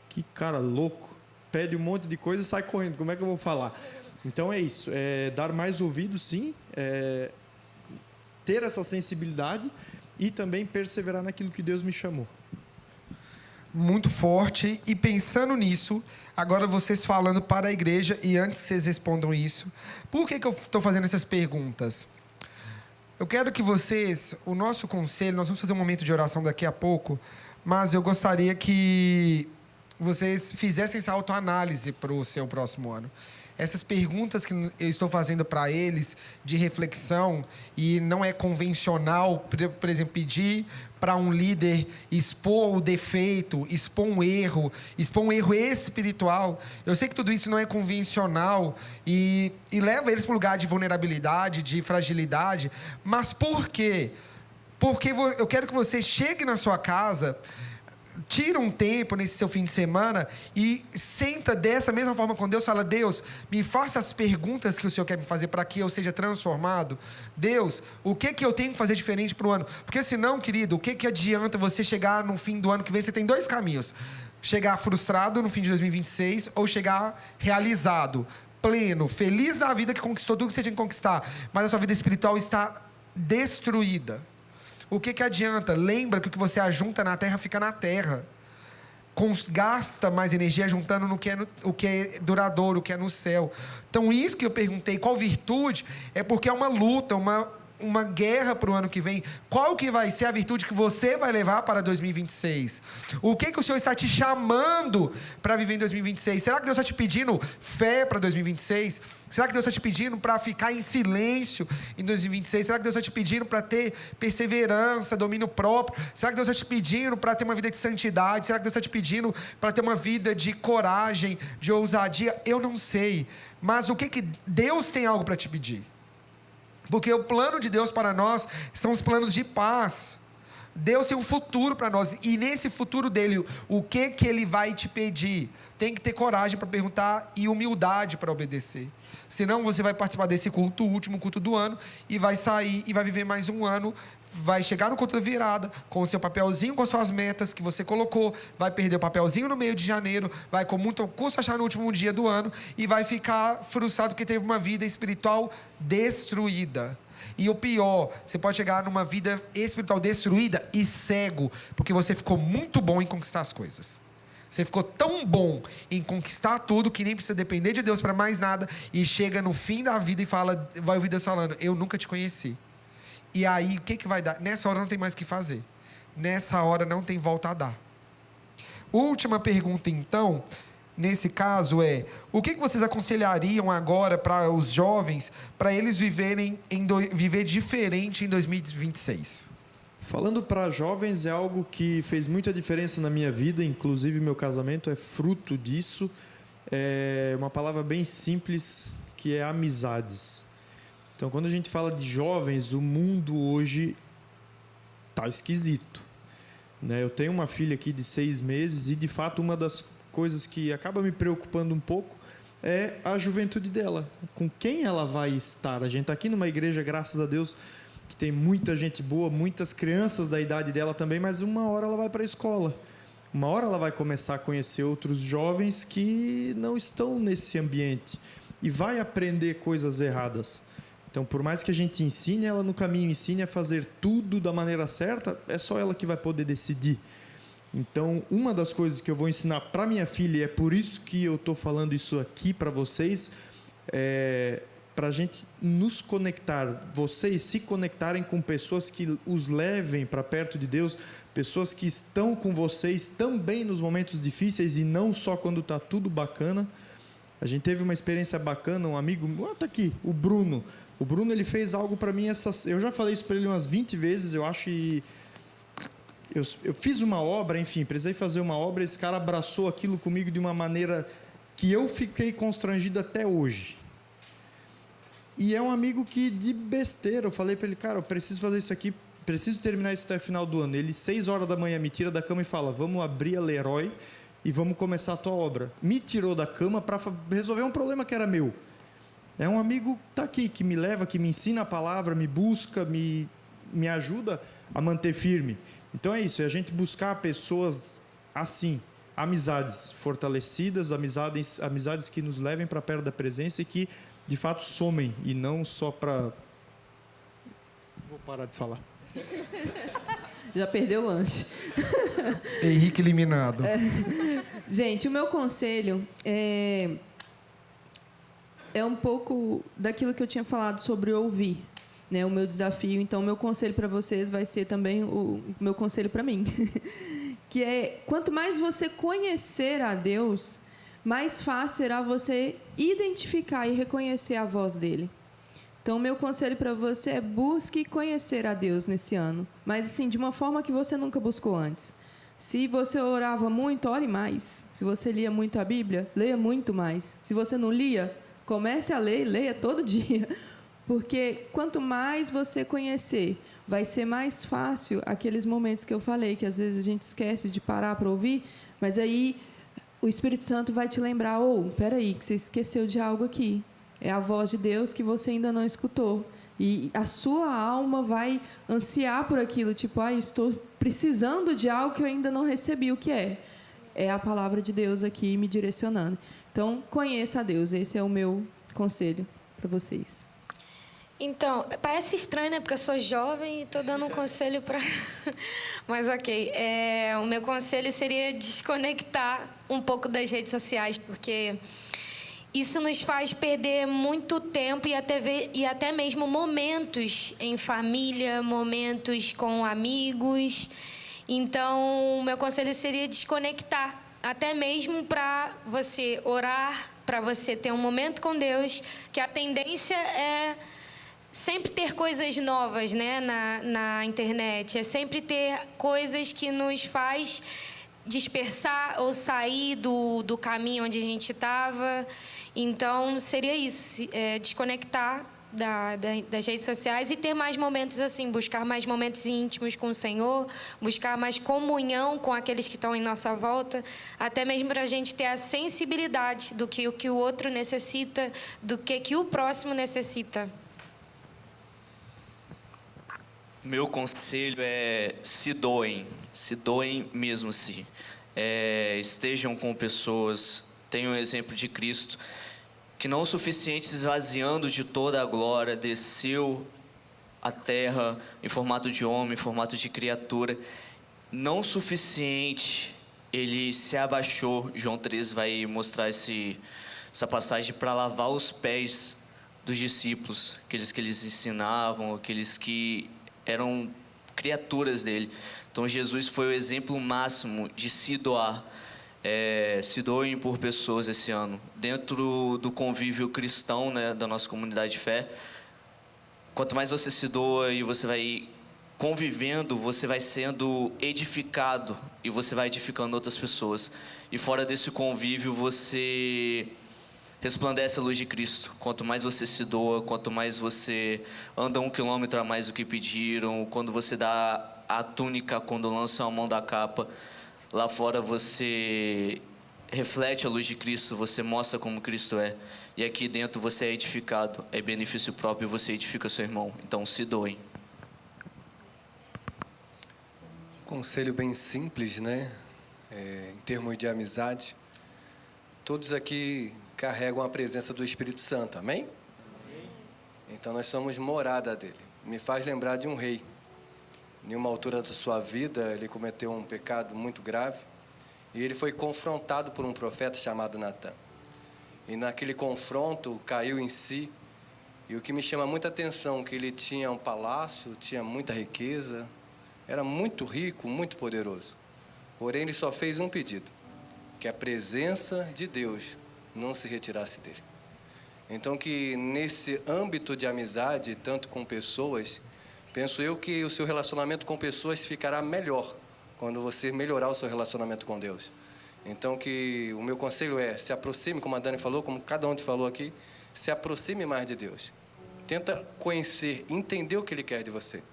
que cara louco, pede um monte de coisa e sai correndo, como é que eu vou falar? Então é isso, dar mais ouvido, sim, ter essa sensibilidade e também perseverar naquilo que Deus me chamou. Muito forte. E pensando nisso, agora vocês falando para a igreja, e antes que vocês respondam isso, por que eu estou fazendo essas perguntas? Eu quero que vocês, o nosso conselho, nós vamos fazer um momento de oração daqui a pouco, mas eu gostaria que vocês fizessem essa autoanálise para o seu próximo ano. Essas perguntas que eu estou fazendo para eles, de reflexão, e não é convencional, por exemplo, pedir para um líder expor o defeito, expor um erro espiritual. Eu sei que tudo isso não é convencional e leva eles para um lugar de vulnerabilidade, de fragilidade, mas por quê? Porque eu quero que você chegue na sua casa, tira um tempo nesse seu fim de semana e senta dessa mesma forma com Deus. Fala, Deus, me faça as perguntas que o Senhor quer me fazer para que eu seja transformado. Deus, o que eu tenho que fazer diferente para o ano? Porque senão, querido, o que adianta você chegar no fim do ano que vem? Você tem dois caminhos. Chegar frustrado no fim de 2026 ou chegar realizado, pleno, feliz da vida, que conquistou tudo que você tinha que conquistar, mas a sua vida espiritual está destruída. O que adianta? Lembra que o que você ajunta na terra fica na terra. Gasta mais energia juntando o que é duradouro, o que é no céu. Então, isso que eu perguntei, qual virtude? É porque é uma luta, uma guerra para o ano que vem. Qual que vai ser a virtude que você vai levar para 2026? O que o Senhor está te chamando para viver em 2026? Será que Deus está te pedindo fé para 2026? Será que Deus está te pedindo para ficar em silêncio em 2026? Será que Deus está te pedindo para ter perseverança, domínio próprio? Será que Deus está te pedindo para ter uma vida de santidade? Será que Deus está te pedindo para ter uma vida de coragem, de ousadia? Eu não sei. Mas o que Deus tem algo para te pedir? Porque o plano de Deus para nós são os planos de paz. Deus tem um futuro para nós. E nesse futuro dele, o que Ele vai te pedir? Tem que ter coragem para perguntar e humildade para obedecer. Senão você vai participar desse culto, o último culto do ano, e vai sair e vai viver mais um ano. Vai chegar no culto da virada, com o seu papelzinho, com as suas metas que você colocou, vai perder o papelzinho no meio de janeiro, vai com muito custo achar no último dia do ano, e vai ficar frustrado porque teve uma vida espiritual destruída. E o pior, você pode chegar numa vida espiritual destruída e cego, porque você ficou muito bom em conquistar as coisas. Você ficou tão bom em conquistar tudo que nem precisa depender de Deus para mais nada e chega no fim da vida e fala, vai ouvir Deus falando, eu nunca te conheci. E aí, o que vai dar? Nessa hora não tem mais o que fazer. Nessa hora não tem volta a dar. Última pergunta, então, nesse caso é, o que vocês aconselhariam agora para os jovens, para eles viver diferente em 2026? Falando para jovens, é algo que fez muita diferença na minha vida, inclusive meu casamento é fruto disso. É uma palavra bem simples, que é amizades. Então, quando a gente fala de jovens, o mundo hoje tá esquisito, né? Eu tenho uma filha aqui de 6 meses e, de fato, uma das coisas que acaba me preocupando um pouco é a juventude dela. Com quem ela vai estar? A gente está aqui numa igreja, graças a Deus, que tem muita gente boa, muitas crianças da idade dela também, mas uma hora ela vai para a escola. Uma hora ela vai começar a conhecer outros jovens que não estão nesse ambiente e vai aprender coisas erradas. Então, por mais que a gente ensine ela no caminho, ensine a fazer tudo da maneira certa, é só ela que vai poder decidir. Então, uma das coisas que eu vou ensinar para minha filha, e é por isso que eu estou falando isso aqui para vocês, é para a gente nos conectar, vocês se conectarem com pessoas que os levem para perto de Deus, pessoas que estão com vocês também nos momentos difíceis e não só quando está tudo bacana. A gente teve uma experiência bacana, um amigo, tá aqui, o Bruno. O Bruno, ele fez algo para mim, eu já falei isso para ele umas 20 vezes, eu acho, e eu fiz uma obra, enfim, precisei fazer uma obra, esse cara abraçou aquilo comigo de uma maneira que eu fiquei constrangido até hoje. E é um amigo que, de besteira, eu falei para ele, cara, eu preciso fazer isso aqui, preciso terminar isso até o final do ano. Ele, 6 horas da manhã, me tira da cama e fala, vamos abrir a Leroy e vamos começar a tua obra. Me tirou da cama para resolver um problema que era meu. É um amigo que está aqui, que me leva, que me ensina a palavra, me busca, me ajuda a manter firme. Então é isso, é a gente buscar pessoas assim, amizades fortalecidas, amizades que nos levem para perto da presença e que, de fato, somem, e não só para... Vou parar de falar. Já perdeu o lanche. Henrique eliminado. Gente, o meu conselho é um pouco daquilo que eu tinha falado sobre ouvir, né? O meu desafio. Então, o meu conselho para vocês vai ser também o meu conselho para mim. Que é, quanto mais você conhecer a Deus, mais fácil será você identificar e reconhecer a voz dele. Então, o meu conselho para você é busque conhecer a Deus nesse ano, mas assim, de uma forma que você nunca buscou antes. Se você orava muito, ore mais. Se você lia muito a Bíblia, leia muito mais. Se você não lia, comece a ler e leia todo dia. Porque quanto mais você conhecer, vai ser mais fácil aqueles momentos que eu falei, que às vezes a gente esquece de parar para ouvir, mas aí o Espírito Santo vai te lembrar, peraí, que você esqueceu de algo aqui. É a voz de Deus que você ainda não escutou. E a sua alma vai ansiar por aquilo, tipo, estou precisando de algo que eu ainda não recebi. O que é? É a palavra de Deus aqui me direcionando. Então, conheça a Deus. Esse é o meu conselho para vocês. Então, parece estranho, né? Porque eu sou jovem e estou dando um conselho para... Mas, ok. O meu conselho seria desconectar um pouco das redes sociais, porque isso nos faz perder muito tempo e até mesmo momentos em família, momentos com amigos. Então, o meu conselho seria desconectar, até mesmo para você orar, para você ter um momento com Deus, que a tendência é sempre ter coisas novas, né, na internet. É sempre ter coisas que nos faz dispersar ou sair do caminho onde a gente estava. Então, seria isso, desconectar das redes sociais e ter mais momentos assim, buscar mais momentos íntimos com o Senhor, buscar mais comunhão com aqueles que estão em nossa volta, até mesmo para a gente ter a sensibilidade do que o outro necessita, do que o próximo necessita. Meu conselho é se doem mesmo assim. Estejam com pessoas, tenham o exemplo de Cristo, que não o suficiente se esvaziando de toda a glória, desceu à terra em formato de homem, em formato de criatura. Não o suficiente ele se abaixou. João 13 vai mostrar essa passagem para lavar os pés dos discípulos, aqueles que eles ensinavam, aqueles que eram criaturas dele. Então Jesus foi o exemplo máximo de se doar. Se doem por pessoas esse ano. Dentro do convívio cristão, né, da nossa comunidade de fé, quanto mais você se doa e você vai convivendo, você vai sendo edificado e você vai edificando outras pessoas. E fora desse convívio, você resplandece a luz de Cristo. Quanto mais você se doa, quanto mais você anda 1 quilômetro a mais do que pediram, quando você dá a túnica, quando lança a mão da capa, lá fora você reflete a luz de Cristo, você mostra como Cristo é. E aqui dentro você é edificado, é benefício próprio, você edifica seu irmão. Então se doem. Conselho bem simples, né? Em termos de amizade, todos aqui carregam a presença do Espírito Santo, amém? Então nós somos morada dele. Me faz lembrar de um rei. Em uma altura da sua vida, ele cometeu um pecado muito grave e ele foi confrontado por um profeta chamado Natã. E naquele confronto caiu em si. E o que me chama muita atenção é que ele tinha um palácio, tinha muita riqueza, era muito rico, muito poderoso. Porém, ele só fez um pedido: que a presença de Deus não se retirasse dele. Então, que nesse âmbito de amizade, tanto com pessoas, penso eu que o seu relacionamento com pessoas ficará melhor quando você melhorar o seu relacionamento com Deus. Então, que o meu conselho é: se aproxime, como a Dani falou, como cada um te falou aqui, se aproxime mais de Deus. Tenta conhecer, entender o que Ele quer de você.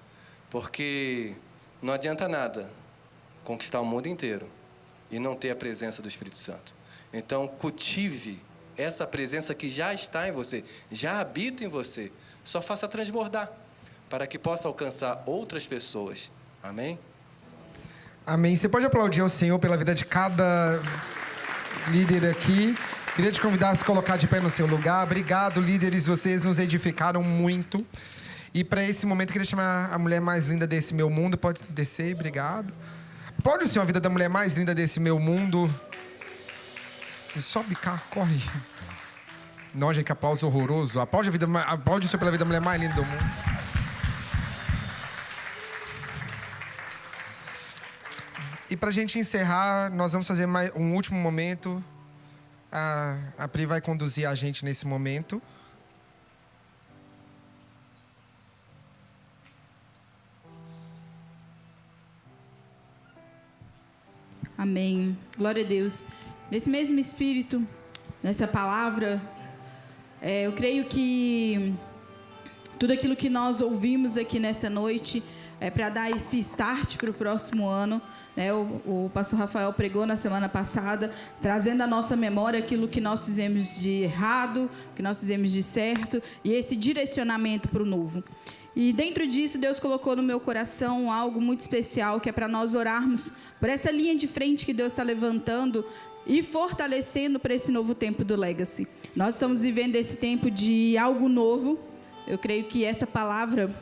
Porque não adianta nada conquistar o mundo inteiro e não ter a presença do Espírito Santo. Então, cultive essa presença que já está em você, já habita em você. Só faça transbordar, para que possa alcançar outras pessoas. Amém? Amém. Você pode aplaudir ao Senhor pela vida de cada líder aqui. Queria te convidar a se colocar de pé no seu lugar. Obrigado, líderes. Vocês nos edificaram muito. E para esse momento, eu queria chamar a mulher mais linda desse meu mundo. Pode descer, obrigado. Aplaude o Senhor a vida da mulher mais linda desse meu mundo. Sobe cá, corre. Não, gente, que aplauso horroroso. Aplaude o Senhor pela vida da mulher mais linda do mundo. E para a gente encerrar, nós vamos fazer um último momento. A Pri vai conduzir a gente nesse momento. Amém. Glória a Deus. Nesse mesmo espírito, nessa palavra, eu creio que tudo aquilo que nós ouvimos aqui nessa noite é para dar esse start para o próximo ano. O pastor Rafael pregou na semana passada, trazendo à nossa memória aquilo que nós fizemos de errado, que nós fizemos de certo, e esse direcionamento para o novo. E dentro disso, Deus colocou no meu coração algo muito especial, que é para nós orarmos por essa linha de frente que Deus está levantando e fortalecendo para esse novo tempo do Legacy. Nós estamos vivendo esse tempo de algo novo. Eu creio que essa palavra,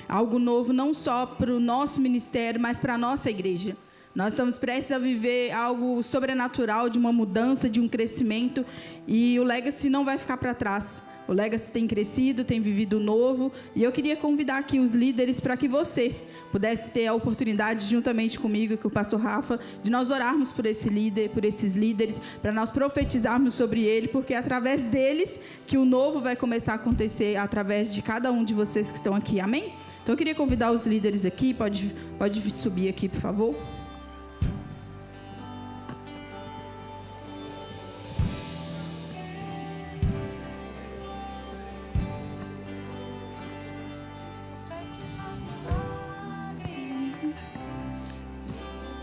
algo novo, não só para o nosso ministério, mas para a nossa igreja. Nós estamos prestes a viver algo sobrenatural, de uma mudança, de um crescimento, e o Legacy não vai ficar para trás. O Legacy tem crescido, tem vivido novo, e eu queria convidar aqui os líderes para que você pudesse ter a oportunidade, juntamente comigo e com o pastor Rafa, de nós orarmos por esse líder, por esses líderes, para nós profetizarmos sobre ele, porque é através deles que o novo vai começar a acontecer, através de cada um de vocês que estão aqui, amém? Então eu queria convidar os líderes aqui, pode subir aqui, por favor.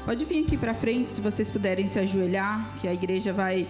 Pode vir aqui para frente, se vocês puderem se ajoelhar, que a igreja vai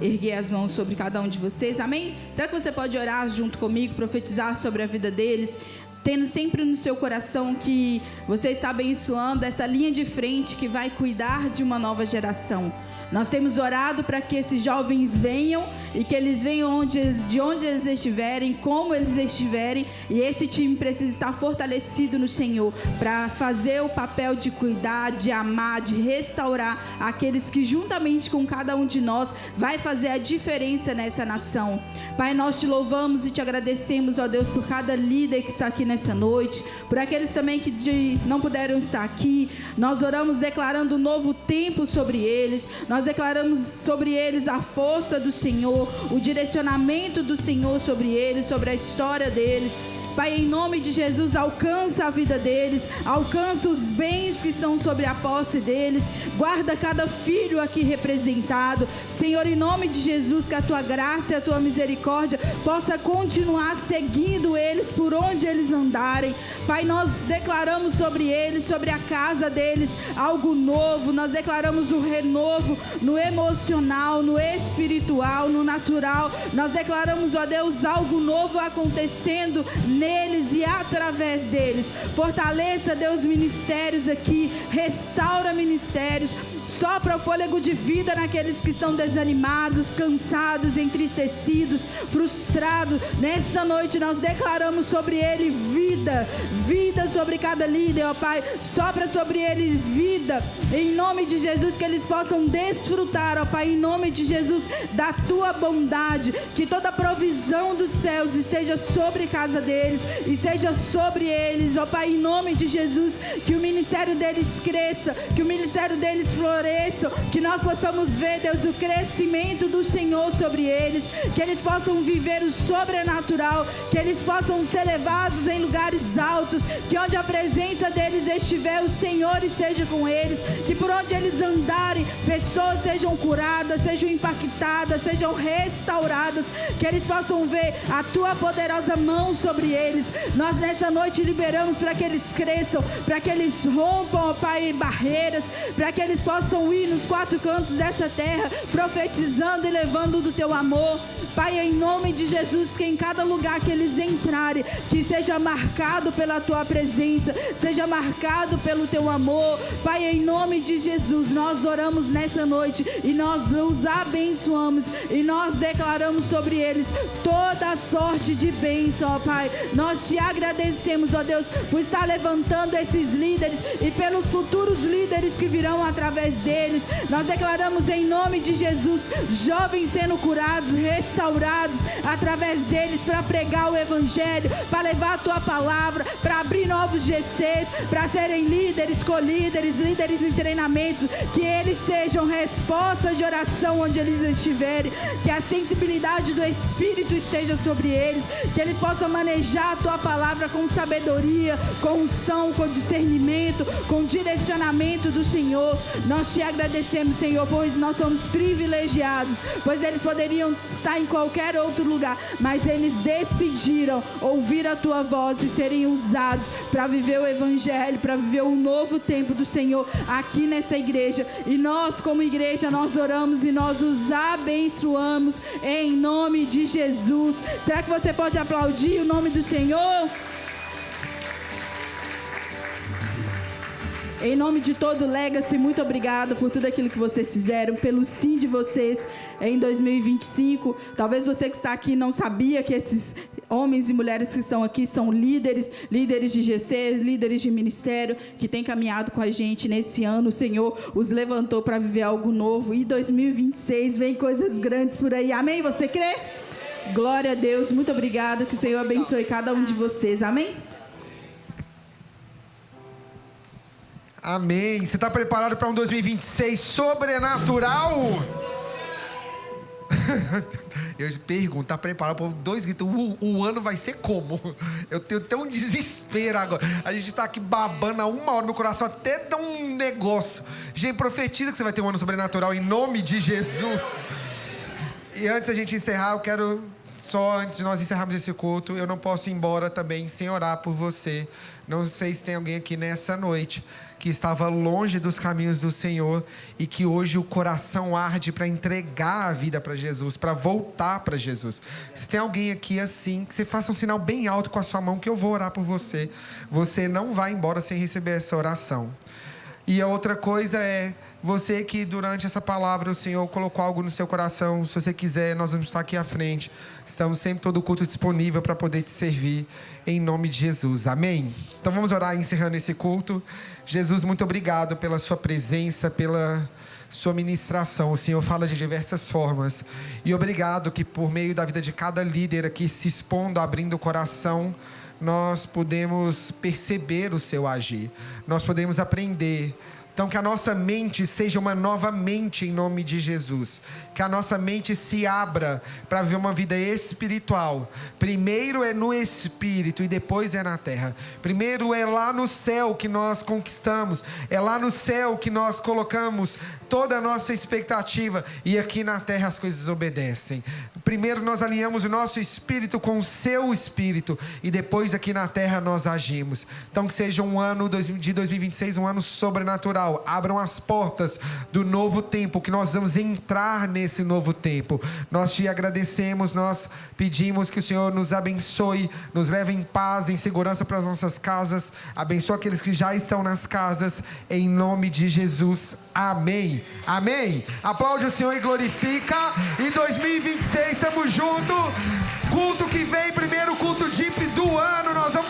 erguer as mãos sobre cada um de vocês, amém? Será que você pode orar junto comigo, profetizar sobre a vida deles, tendo sempre no seu coração que você está abençoando essa linha de frente que vai cuidar de uma nova geração? Nós temos orado para que esses jovens venham e que eles venham de onde eles estiverem, como eles estiverem, e esse time precisa estar fortalecido no Senhor para fazer o papel de cuidar, de amar, de restaurar aqueles que juntamente com cada um de nós vai fazer a diferença nessa nação. Pai, nós te louvamos e te agradecemos, ó Deus, por cada líder que está aqui nessa noite, por aqueles também que não puderam estar aqui. Nós oramos declarando um novo tempo sobre eles, nós declaramos sobre eles a força do Senhor, o direcionamento do Senhor sobre eles, sobre a história deles. Pai, em nome de Jesus, alcança a vida deles, alcança os bens que estão sobre a posse deles, guarda cada filho aqui representado. Senhor, em nome de Jesus, que a tua graça e a tua misericórdia possa continuar seguindo eles por onde eles andarem. Pai, nós declaramos sobre eles, sobre a casa deles, algo novo. Nós declaramos o renovo no emocional, no espiritual, no natural. Nós declaramos, ó Deus, algo novo acontecendo neles e através deles. Fortaleça, Deus, ministérios aqui, restaura ministérios, sopra o fôlego de vida naqueles que estão desanimados, cansados, entristecidos, frustrados. Nessa noite nós declaramos sobre ele vida, vida sobre cada líder, ó Pai, sopra sobre ele vida, em nome de Jesus, que eles possam desfrutar, ó Pai, em nome de Jesus, da tua bondade, que toda provisão dos céus esteja sobre a casa deles, e seja sobre eles, ó Pai, em nome de Jesus, que o ministério deles cresça, que o ministério deles floresça, que nós possamos ver, Deus, o crescimento do Senhor sobre eles, que eles possam viver o sobrenatural, que eles possam ser levados em lugares altos, que onde a presença deles estiver, o Senhor esteja com eles, que por onde eles andarem, pessoas sejam curadas, sejam impactadas, sejam restauradas, que eles possam ver a tua poderosa mão sobre eles. Nós nessa noite liberamos para que eles cresçam, para que eles rompam, ó Pai, barreiras, para que eles possam ir nos quatro cantos dessa terra, profetizando e levando do teu amor. Pai, em nome de Jesus, que em cada lugar que eles entrarem, que seja marcado pela tua presença, seja marcado pelo teu amor. Pai, em nome de Jesus, nós oramos nessa noite e nós os abençoamos e nós declaramos sobre eles toda a sorte de bênção, ó Pai. Nós te agradecemos, ó Deus, por estar levantando esses líderes e pelos futuros líderes que virão através deles. Nós declaramos em nome de Jesus, jovens sendo curados, restaurados através deles, para pregar o evangelho, para levar a tua palavra, para abrir novos GCs, para serem líderes, colíderes, líderes em treinamento, que eles sejam resposta de oração onde eles estiverem, que a sensibilidade do Espírito esteja sobre eles, que eles possam manejar a tua palavra com sabedoria, com unção, com discernimento, com direcionamento do Senhor. Nós te agradecemos, Senhor, pois nós somos privilegiados, pois eles poderiam estar em qualquer outro lugar, mas eles decidiram ouvir a tua voz e serem usados para viver o evangelho, para viver o novo tempo do Senhor aqui nessa igreja. E nós, como igreja, nós oramos e nós os abençoamos em nome de Jesus. Será que você pode aplaudir o nome do Senhor? Em nome de todo o Legacy, muito obrigada por tudo aquilo que vocês fizeram, pelo sim de vocês em 2025. Talvez você que está aqui não sabia que esses homens e mulheres que estão aqui são líderes de GC, líderes de ministério, que têm caminhado com a gente nesse ano. O Senhor os levantou para viver algo novo. E 2026 vem coisas grandes por aí. Amém? Você crê? Glória a Deus. Muito obrigada. Que o Senhor abençoe cada um de vocês. Amém? Amém. Você está preparado para um 2026 sobrenatural? Eu pergunto, está preparado para dois gritos? O ano vai ser como? Eu tenho tão desespero agora. A gente está aqui babando há 1 hora, meu coração até dá um negócio. Gente, profetiza que você vai ter um ano sobrenatural em nome de Jesus. E antes da gente encerrar, eu quero... Só antes de nós encerrarmos esse culto, eu não posso ir embora também sem orar por você. Não sei se tem alguém aqui nessa noite que estava longe dos caminhos do Senhor e que hoje o coração arde para entregar a vida para Jesus, para voltar para Jesus. Se tem alguém aqui assim, que você faça um sinal bem alto com a sua mão que eu vou orar por você. Você não vai embora sem receber essa oração. E a outra coisa é, você que durante essa palavra o Senhor colocou algo no seu coração, se você quiser, nós vamos estar aqui à frente. Estamos sempre todo o culto disponível para poder te servir, em nome de Jesus. Amém? Então vamos orar encerrando esse culto. Jesus, muito obrigado pela sua presença, pela sua ministração. O Senhor fala de diversas formas. E obrigado que por meio da vida de cada líder aqui se expondo, abrindo o coração, nós podemos perceber o seu agir. Nós podemos aprender. Então, que a nossa mente seja uma nova mente em nome de Jesus. Que a nossa mente se abra para viver uma vida espiritual. Primeiro é no Espírito e depois é na terra. Primeiro é lá no céu que nós conquistamos. É lá no céu que nós colocamos toda a nossa expectativa. E aqui na terra as coisas obedecem. Primeiro nós alinhamos o nosso espírito com o seu espírito. E depois aqui na terra nós agimos. Então que seja um ano de 2026, um ano sobrenatural. Abram as portas do novo tempo, que nós vamos entrar nesse novo tempo. Nós te agradecemos, nós pedimos que o Senhor nos abençoe, nos leve em paz, em segurança para as nossas casas. Abençoe aqueles que já estão nas casas, em nome de Jesus. Amém. Amém. Aplaude o Senhor e glorifica. Em 2026 estamos juntos. Culto que vem, primeiro culto DIP do ano, nós vamos